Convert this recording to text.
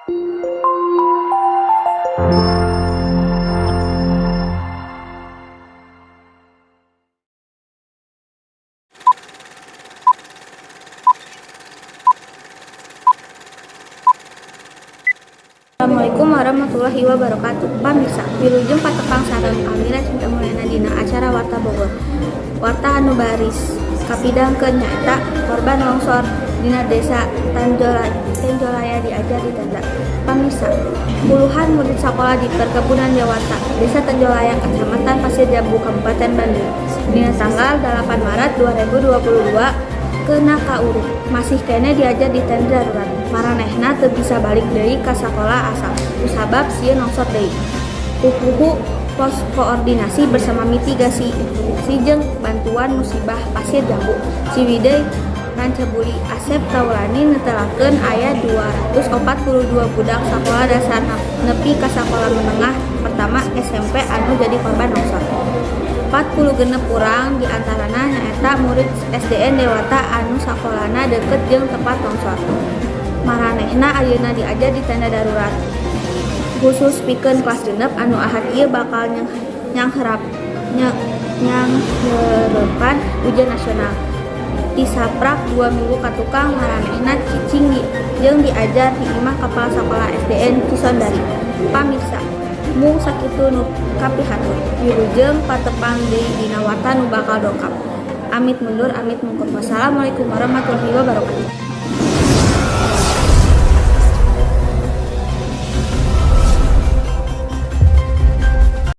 Assalamualaikum warahmatullahi wabarakatuh. Pamirsa, wilujeng patepang sareng Amira Cinta Mulyana dina acara Warta Bogor. Warta anu baris kapidangkeun nyaeta korban longsor dina desa Tenjolaya diajar di tenda. Pamirsa, puluhan murid sekolah di perkebunan Jawarta, desa Tenjolaya, Kecamatan Pasir Jambu, Kabupaten Bandung, dina tanggal 8 Maret 2022 kena kauruk masih kene diajar di tenda darurat. Maranehna teu bisa balik deui ka sakola asal kusabab sieun longsor deui. Pupuhu pos koordinasi bersama mitigasi jeung bantuan musibah Pasir Jambu Ciwidey Rancabuli Asep Taulani netelakeun aya 242 budak sakola dasar nepi ka sakola menengah pertama SMP anu jadi korban longsor. 46 urang diantarana nyaeta murid SDN Dewata anu sakolana deket jeung tempat longsor. Maranehna ayeuna diajar di tenda darurat. Khusus pikeun kelas genep anu ahad ieu bakal nyangheureupan ujian nasional. Disaprak 2 minggu ka tukang maranehna cicing jeung diajar di imah kepala sekolah SDN Cisondari. Pamirsa, mung sakitu nu kapihatur, wilujeng patepang deui dina warta nu bakal dongkap. Amit mundur, amit mungkur. Wassalamualaikum warahmatullahi wabarakatuh.